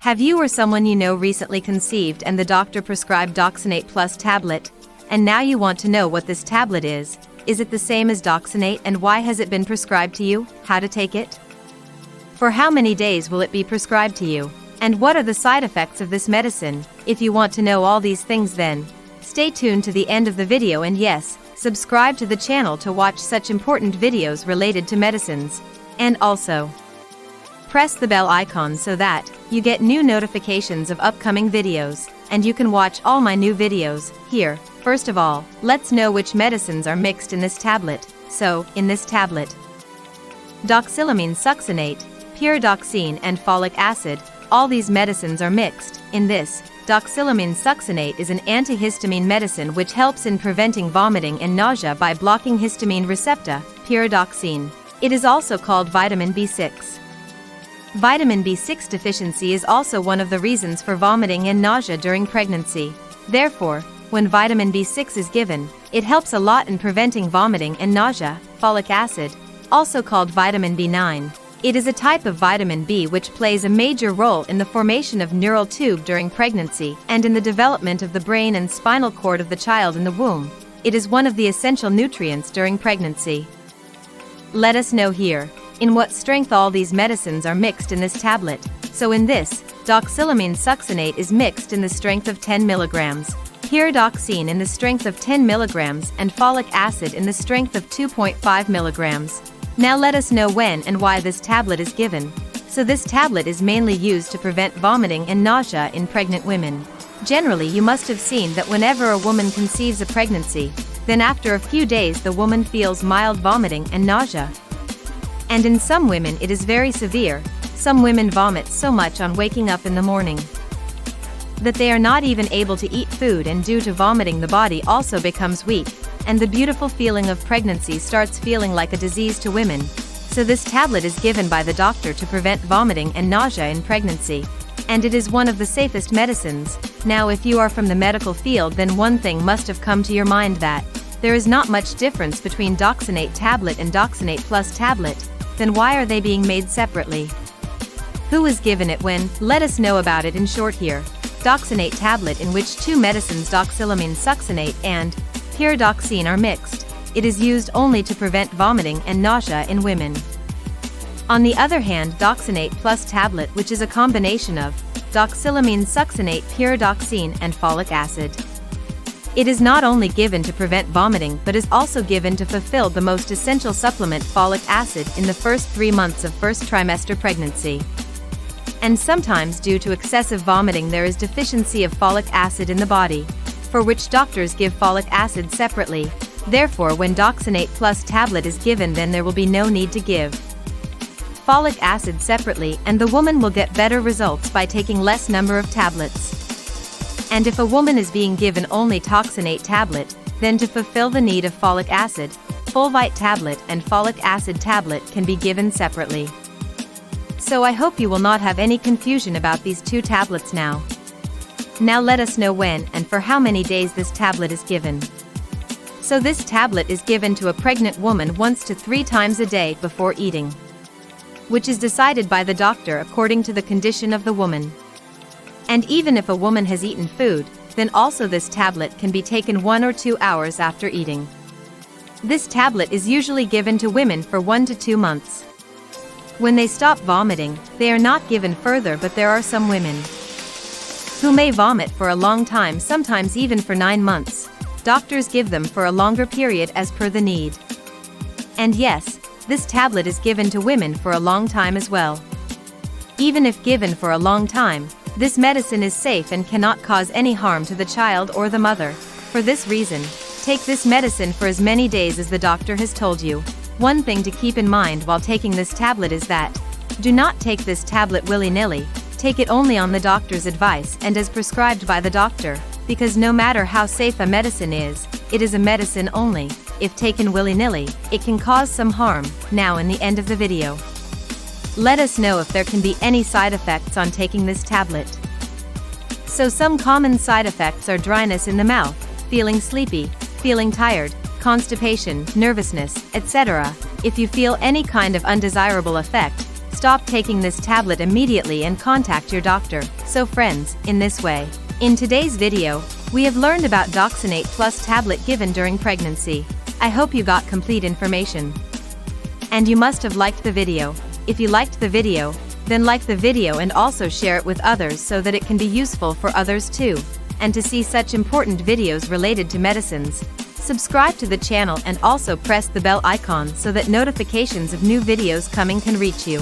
Have you or someone you know recently conceived and the doctor prescribed Doxinate Plus tablet? And now you want to know what this tablet is. Is it the same as Doxinate, and why has it been prescribed to you? How to take it? For how many days will it be prescribed to you? And what are the side effects of this medicine? If you want to know all these things, then stay tuned to the end of the video, and yes, subscribe to the channel to watch such important videos related to medicines. And also, press the bell icon so that you get new notifications of upcoming videos, and you can watch all my new videos here. First of all, let's know which medicines are mixed in this tablet. So, in this tablet, doxylamine succinate, pyridoxine and folic acid, all these medicines are mixed. In this, doxylamine succinate is an antihistamine medicine which helps in preventing vomiting and nausea by blocking histamine receptor, pyridoxine. It is also called vitamin B6. Vitamin B6 deficiency is also one of the reasons for vomiting and nausea during pregnancy. Therefore, when vitamin B6 is given, it helps a lot in preventing vomiting and nausea. Folic acid, also called vitamin B9. It is a type of vitamin B which plays a major role in the formation of neural tube during pregnancy and in the development of the brain and spinal cord of the child in the womb. It is one of the essential nutrients during pregnancy. Let us know here in what strength all these medicines are mixed in this tablet. So in this, doxylamine succinate is mixed in the strength of 10 mg, pyridoxine in the strength of 10 mg, and folic acid in the strength of 2.5 mg. Now let us know when and why this tablet is given. So this tablet is mainly used to prevent vomiting and nausea in pregnant women. Generally, you must have seen that whenever a woman conceives a pregnancy, then after a few days the woman feels mild vomiting and nausea. And in some women it is very severe. Some women vomit so much on waking up in the morning that they are not even able to eat food, and due to vomiting the body also becomes weak, and the beautiful feeling of pregnancy starts feeling like a disease to women. So this tablet is given by the doctor to prevent vomiting and nausea in pregnancy. And it is one of the safest medicines. Now if you are from the medical field, then one thing must have come to your mind, that there is not much difference between Doxinate tablet and Doxinate Plus tablet. Then why are they being made separately? Who is given it when? Let us know about it in short here. Doxinate tablet, in which two medicines doxylamine succinate and pyridoxine are mixed. It is used only to prevent vomiting and nausea in women. On the other hand, Doxinate Plus tablet, which is a combination of doxylamine succinate, pyridoxine and folic acid. It is not only given to prevent vomiting but is also given to fulfill the most essential supplement, folic acid, in the first 3 months of first trimester pregnancy. And sometimes due to excessive vomiting there is deficiency of folic acid in the body, for which doctors give folic acid separately. Therefore, when Doxinate Plus tablet is given, then there will be no need to give folic acid separately, and the woman will get better results by taking less number of tablets. And if a woman is being given only Doxinate tablet, then to fulfill the need of folic acid, Fulvite tablet and folic acid tablet can be given separately. So I hope you will not have any confusion about these two tablets now. Now let us know when and for how many days this tablet is given. So this tablet is given to a pregnant woman once to 3 times a day before eating, which is decided by the doctor according to the condition of the woman. And even if a woman has eaten food, then also this tablet can be taken 1 or 2 hours after eating. This tablet is usually given to women for 1 to 2 months. When they stop vomiting, they are not given further, but there are some women who may vomit for a long time, sometimes even for 9 months. Doctors give them for a longer period as per the need. And yes, this tablet is given to women for a long time as well. Even if given for a long time, this medicine is safe and cannot cause any harm to the child or the mother. For this reason, take this medicine for as many days as the doctor has told you. One thing to keep in mind while taking this tablet is that do not take this tablet willy-nilly. Take it only on the doctor's advice and as prescribed by the doctor, because no matter how safe a medicine is, it is a medicine only. If taken willy-nilly, it can cause some harm. Now in the end of the video, let us know if there can be any side effects on taking this tablet. So some common side effects are dryness in the mouth, feeling sleepy, feeling tired, constipation, nervousness, etc. If you feel any kind of undesirable effect, stop taking this tablet immediately and contact your doctor. So friends, in this way, in today's video, we have learned about Doxinate Plus tablet given during pregnancy. I hope you got complete information. And you must have liked the video. If you liked the video, then like the video and also share it with others so that it can be useful for others too. And to see such important videos related to medicines, subscribe to the channel and also press the bell icon so that notifications of new videos coming can reach you.